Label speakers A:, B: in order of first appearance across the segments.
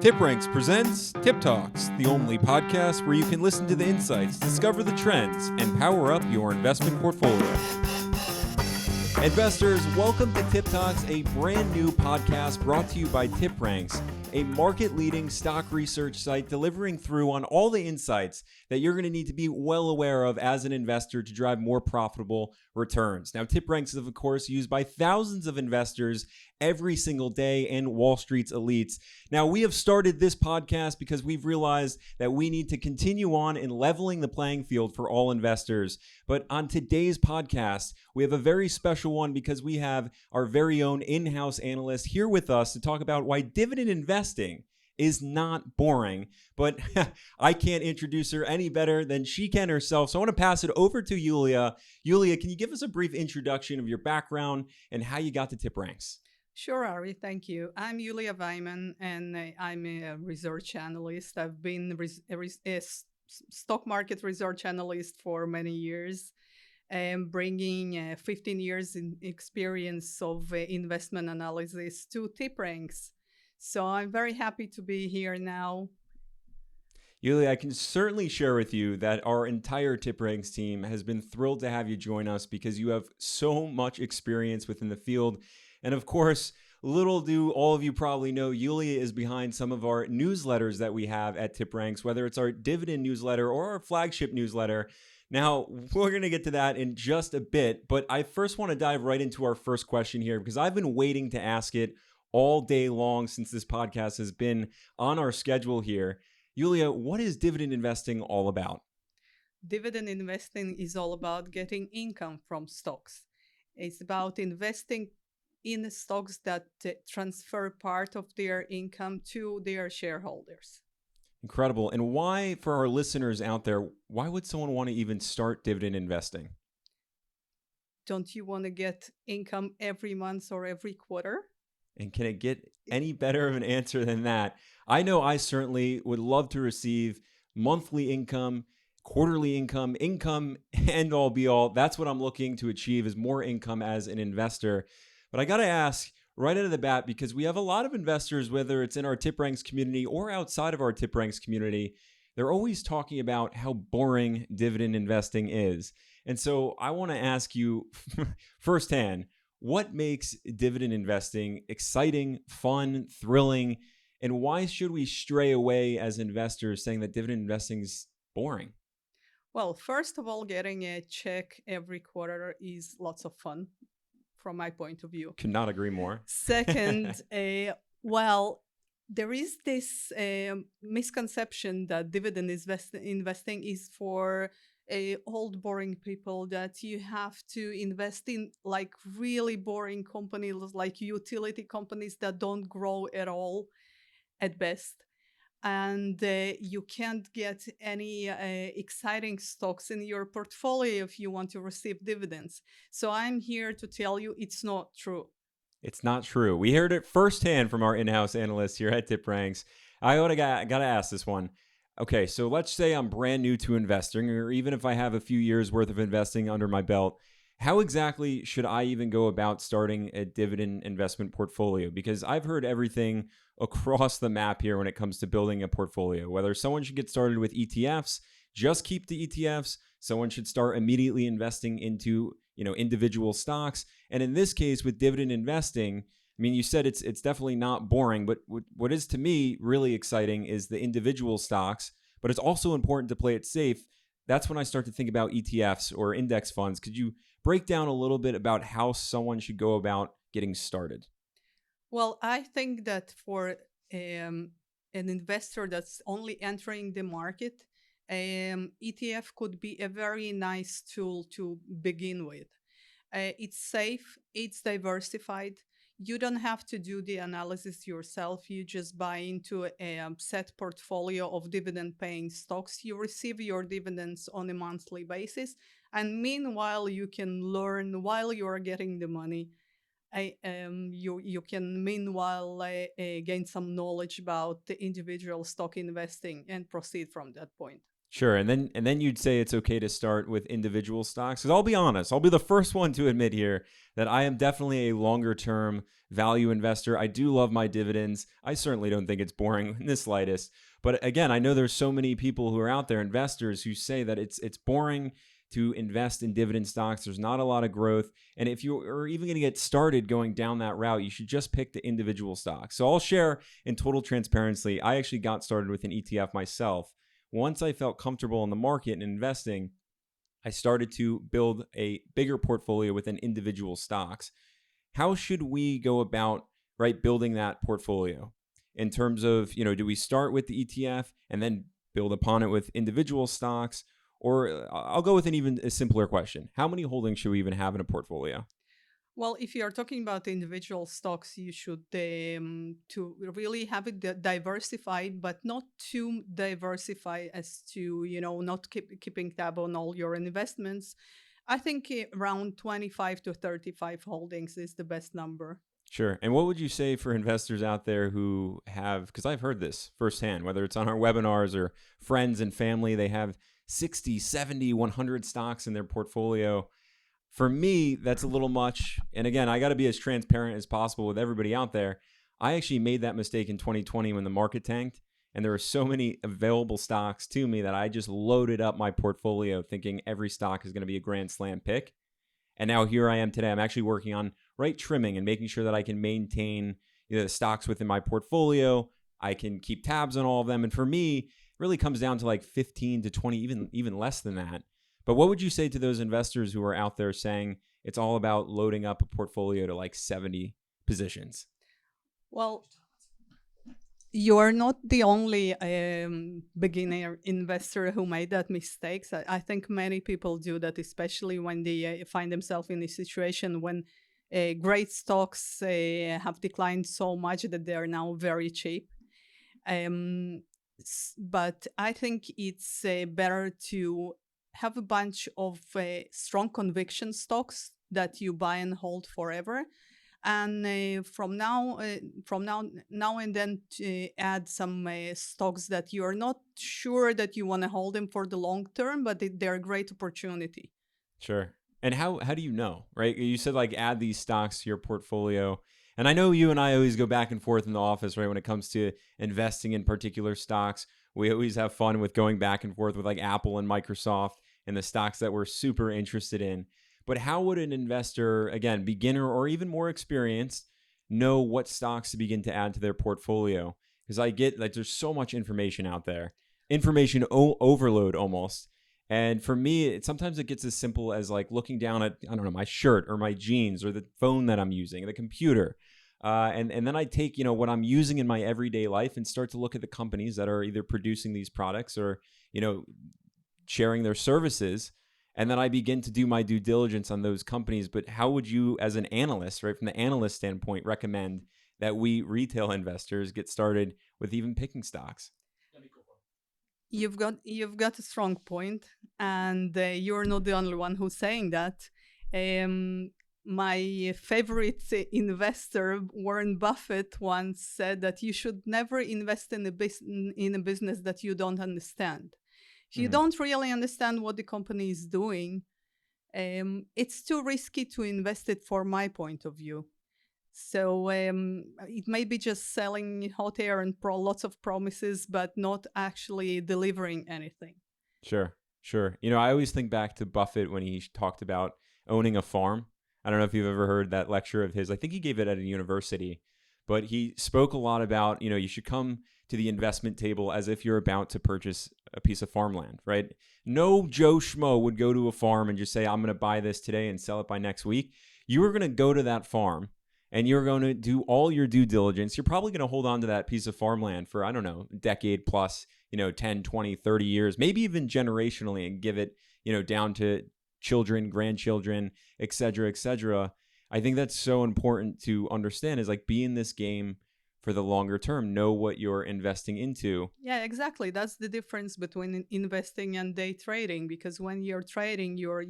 A: TipRanks presents TipTalks, the only podcast where you can listen to the insights, discover the trends, and power up your investment portfolio. Investors, welcome to TipTalks, a brand new podcast brought to you by TipRanks, a market-leading stock research site delivering through on all the insights that you're going to need to be well aware of as an investor to drive more profitable returns. Now, TipRanks is, of course, used by thousands of investors every single day and Wall Street's elites. Now, we have started this podcast because we've realized that we need to continue on in leveling the playing field for all investors. But on today's podcast, we have a very special one because we have our very own in-house analyst here with us to talk about why dividend investing is not boring. But I can't introduce her any better than she can herself. So I want to pass it over to Yulia. Yulia, can you give us a brief introduction of your background and how you got to TipRanks?
B: Sure, Ari, thank you. I'm Yulia Veiman, and I'm a research analyst. I've been a stock market research analyst for many years, bringing 15 years in experience of investment analysis to TipRanks. So I'm very happy to be here now.
A: Yulia, I can certainly share with you that our entire TipRanks team has been thrilled to have you join us because you have so much experience within the field. And of course, little do all of you probably know, Yulia is behind some of our newsletters that we have at TipRanks, whether it's our dividend newsletter or our flagship newsletter. Now, we're going to get to that in just a bit, but I first want to dive right into our first question here because I've been waiting to ask it all day long since this podcast has been on our schedule here. Yulia, what is dividend investing all about?
B: Dividend investing is all about getting income from stocks. It's about investing in stocks that transfer part of their income to their shareholders.
A: Incredible. And why, for our listeners out there, why would someone want to even start dividend investing?
B: Don't you want to get income every month or every quarter?
A: And can it get any better of an answer than that? I know I certainly would love to receive monthly income, quarterly income, end all be all. That's what I'm looking to achieve, is more income as an investor. But I got to ask right out of the bat, because we have a lot of investors, whether it's in our TipRanks community or outside of our TipRanks community, they're always talking about how boring dividend investing is. And so I want to ask you firsthand, what makes dividend investing exciting, fun, thrilling, and why should we stray away as investors saying that dividend investing is boring?
B: Well, first of all, getting a check every quarter is lots of fun from my point of view.
A: Could not agree more.
B: Second, there is this misconception that dividend investing is for old boring people, that you have to invest in like really boring companies, like utility companies that don't grow at all at best. And you can't get any exciting stocks in your portfolio if you want to receive dividends. So I'm here to tell you it's not true.
A: It's not true. We heard it firsthand from our in-house analyst here at TipRanks. I got to ask this one. Okay, so let's say I'm brand new to investing, or even if I have a few years worth of investing under my belt, how exactly should I even go about starting a dividend investment portfolio? Because I've heard everything across the map here when it comes to building a portfolio, whether someone should get started with ETFs, just keep the ETFs, someone should start immediately investing into, individual stocks. And in this case, with dividend investing, I mean, you said it's definitely not boring, but what is to me really exciting is the individual stocks, but it's also important to play it safe. That's when I start to think about ETFs or index funds. Could you break down a little bit about how someone should go about getting started?
B: Well, I think that for an investor that's only entering the market, ETF could be a very nice tool to begin with. It's safe, it's diversified. You don't have to do the analysis yourself. You just buy into a set portfolio of dividend-paying stocks. You receive your dividends on a monthly basis. And meanwhile, you can learn while you're getting the money. You can meanwhile gain some knowledge about the individual stock investing and proceed from that point.
A: Sure. And then you'd say it's okay to start with individual stocks. Because I'll be honest, I'll be the first one to admit here that I am definitely a longer term value investor. I do love my dividends. I certainly don't think it's boring in the slightest. But again, I know there's so many people who are out there, investors, who say that it's boring to invest in dividend stocks. There's not a lot of growth. And if you are even going to get started going down that route, you should just pick the individual stocks. So I'll share in total transparency. I actually got started with an ETF myself. Once I felt comfortable in the market and investing, I started to build a bigger portfolio within individual stocks. How should we go about building that portfolio in terms of, do we start with the ETF and then build upon it with individual stocks? Or I'll go with an even a simpler question. How many holdings should we even have in a portfolio?
B: Well, if you are talking about individual stocks, you should to really have it diversified, but not too diversified as to not keeping tab on all your investments. I think around 25 to 35 holdings is the best number.
A: Sure. And what would you say for investors out there who have, because I've heard this firsthand, whether it's on our webinars or friends and family, they have 60, 70, 100 stocks in their portfolio. For me, that's a little much. And again, I got to be as transparent as possible with everybody out there. I actually made that mistake in 2020 when the market tanked, and there were so many available stocks to me that I just loaded up my portfolio thinking every stock is going to be a grand slam pick. And now here I am today. I'm actually working on trimming and making sure that I can maintain the stocks within my portfolio. I can keep tabs on all of them. And for me, it really comes down to like 15 to 20, even less than that. But what would you say to those investors who are out there saying it's all about loading up a portfolio to like 70 positions?
B: Well, you are not the only beginner investor who made that mistake. I think many people do that, especially when they find themselves in a situation when great stocks have declined so much that they are now very cheap. But I think it's better to have a bunch of strong conviction stocks that you buy and hold forever, and from now and then add some stocks that you are not sure that you want to hold them for the long term, but they're a great opportunity.
A: Sure. And how do you know, right? You said add these stocks to your portfolio. And I know you and I always go back and forth in the office, right? When it comes to investing in particular stocks, we always have fun with going back and forth with Apple and Microsoft and the stocks that we're super interested in. But how would an investor, again, beginner or even more experienced, know what stocks to begin to add to their portfolio? Because I get there's so much information out there, information overload almost. And for me, sometimes it gets as simple as looking down at, I don't know, my shirt or my jeans or the phone that I'm using, the computer. And then I take, what I'm using in my everyday life and start to look at the companies that are either producing these products or, sharing their services. And then I begin to do my due diligence on those companies. But how would you, as an analyst, right, from the analyst standpoint, recommend that we retail investors get started with even picking stocks?
B: You've got a strong point, and you're not the only one who's saying that. My favorite investor, Warren Buffett, once said that you should never invest in a business that you don't understand. If you don't really understand what the company is doing, it's too risky to invest it, for my point of view. So it may be just selling hot air and lots of promises, but not actually delivering anything.
A: Sure. I always think back to Buffett when he talked about owning a farm. I don't know if you've ever heard that lecture of his. I think he gave it at a university, but he spoke a lot about, you should come to the investment table as if you're about to purchase a piece of farmland, right? No Joe Schmo would go to a farm and just say, I'm going to buy this today and sell it by next week. You are going to go to that farm and you're going to do all your due diligence. You're probably going to hold on to that piece of farmland for, I don't know, a decade plus, 10, 20, 30 years, maybe even generationally, and give it, down to children, grandchildren, et cetera, et cetera. I think that's so important to understand, is be in this game for the longer term, know what you're investing into.
B: Yeah, exactly. That's the difference between investing and day trading, because when you're trading, you're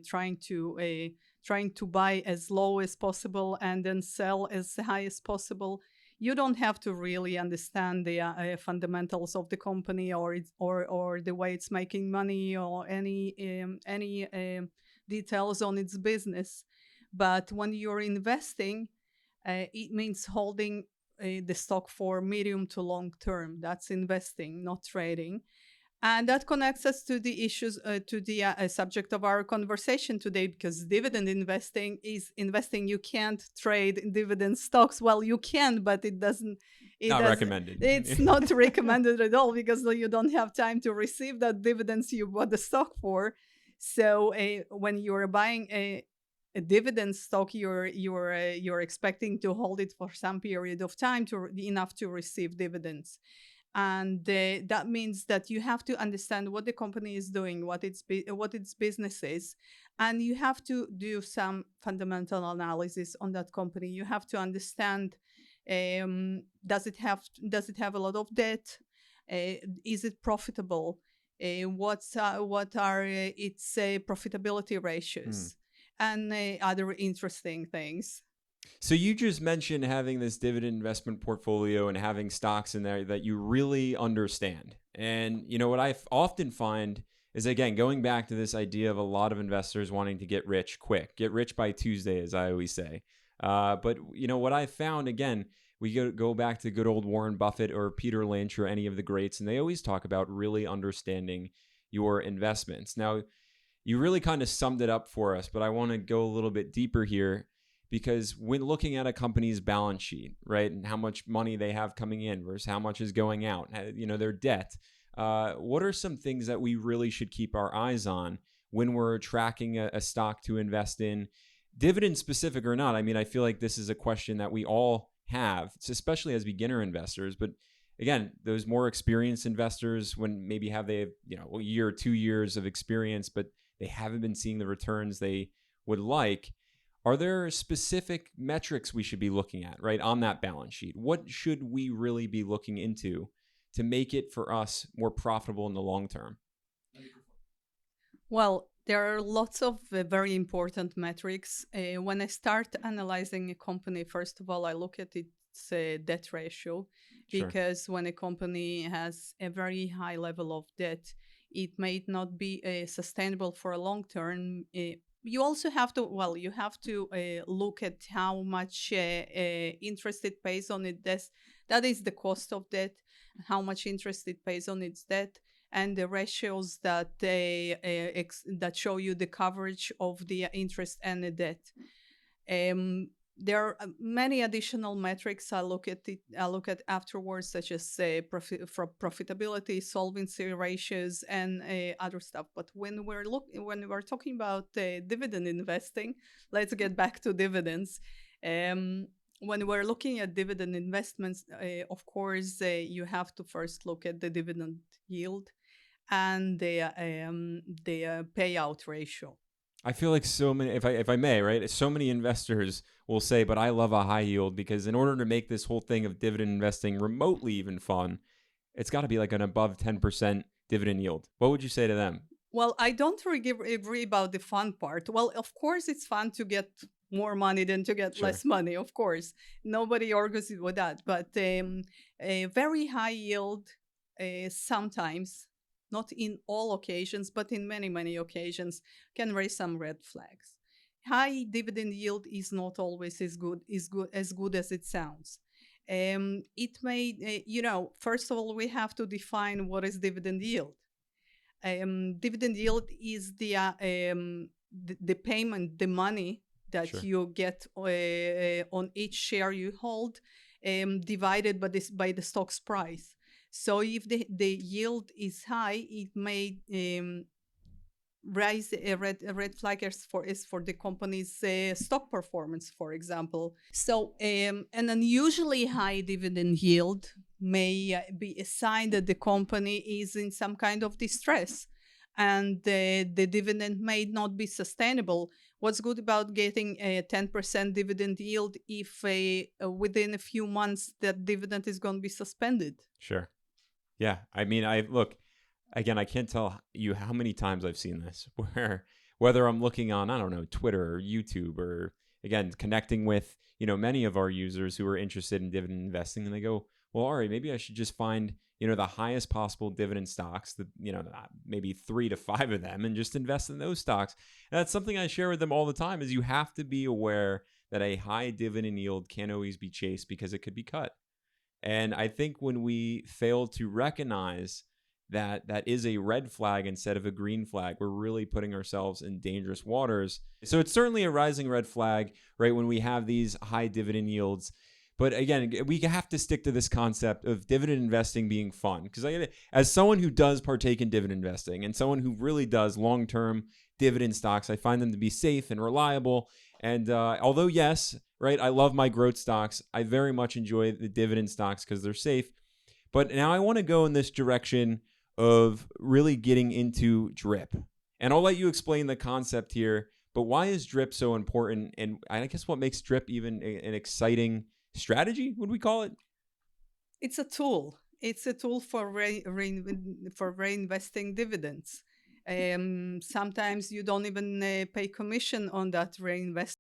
B: trying to buy as low as possible and then sell as high as possible. you don't have to really understand the fundamentals of the company or the way it's making money or any details on its business. But when you're investing, it means holding the stock for medium to long term. That's investing, not trading. And that connects us to the issues, to the subject of our conversation today, because dividend investing is investing. You can't trade dividend stocks. Well, you can, but it doesn't.
A: Not recommended.
B: It's not recommended at all, because you don't have time to receive that dividends you bought the stock for. So when you're buying a dividend stock, you're expecting to hold it for some period of time enough to receive dividends. And that means that you have to understand what the company is doing, what its business is, and you have to do some fundamental analysis on that company. You have to understand, does it have a lot of debt? Is it profitable? What are its profitability ratios? And other interesting things.
A: So you just mentioned having this dividend investment portfolio and having stocks in there that you really understand. And what I often find is, again, going back to this idea of a lot of investors wanting to get rich quick, get rich by Tuesday, as I always say. But what I found, again, we go back to good old Warren Buffett or Peter Lynch or any of the greats, and they always talk about really understanding your investments. Now, you really kind of summed it up for us, but I want to go a little bit deeper here. Because when looking at a company's balance sheet, right, and how much money they have coming in versus how much is going out, their debt, what are some things that we really should keep our eyes on when we're tracking a stock to invest in, dividend specific or not? I mean, I feel like this is a question that we all have, especially as beginner investors. But again, those more experienced investors, when maybe they have a year or 2 years of experience, but they haven't been seeing the returns they would like. Are there specific metrics we should be looking at, right, on that balance sheet? What should we really be looking into to make it for us more profitable in the long term?
B: Well, there are lots of very important metrics. When I start analyzing a company, first of all, I look at its debt ratio, because when a company has a very high level of debt, it may not be sustainable for a long term. You also have to, look at how much interest it pays on it. That is the cost of debt, how much interest it pays on its debt, and the ratios that show you the coverage of the interest and the debt. There are many additional metrics I look at afterwards, such as profitability, solvency ratios, and other stuff. But when we're talking about dividend investing, let's get back to dividends. When we're looking at dividend investments, of course, you have to first look at the dividend yield and the payout ratio.
A: I feel like so many, if I may, right, so many investors will say, but I love a high yield, because in order to make this whole thing of dividend investing remotely even fun, it's got to be like an above 10% dividend yield. What would you say to them?
B: Well, I don't really agree about the fun part. Well, of course, it's fun to get more money than to get less money, of course. Nobody argues with that. But a very high yield sometimes, not in all occasions, but in many, many occasions, can raise some red flags. High dividend yield is not always as good as it sounds. It may, first of all, we have to define what is dividend yield. Dividend yield is the payment, the money that you get on each share you hold, divided by the stock's price. So if the yield is high, it may raise a red flag for the company's stock performance, for example. So an unusually high dividend yield may be a sign that the company is in some kind of distress, and the dividend may not be sustainable. What's good about getting a 10% dividend yield if within a few months that dividend is going to be suspended?
A: Sure. Yeah. I mean, again, I can't tell you how many times I've seen this, where whether I'm looking on, I don't know, Twitter or YouTube or again, connecting with, many of our users who are interested in dividend investing, and they go, well, Ari, maybe I should just find, the highest possible dividend stocks, maybe 3 to 5 of them, and just invest in those stocks. And that's something I share with them all the time, is you have to be aware that a high dividend yield can't always be chased because it could be cut. And I think when we fail to recognize that that is a red flag instead of a green flag, we're really putting ourselves in dangerous waters. So it's certainly a rising red flag, right, when we have these high dividend yields. But again, we have to stick to this concept of dividend investing being fun. Because as someone who does partake in dividend investing and someone who really does long-term dividend stocks, I find them to be safe and reliable. And although, yes, right, I love my growth stocks, I very much enjoy the dividend stocks because they're safe. But now I want to go in this direction of really getting into DRIP. And I'll let you explain the concept here, but why is DRIP so important? And I guess what makes DRIP even an exciting strategy, would we call it?
B: It's a tool. It's a tool for reinvesting dividends. Sometimes you don't even pay commission on that reinvestment.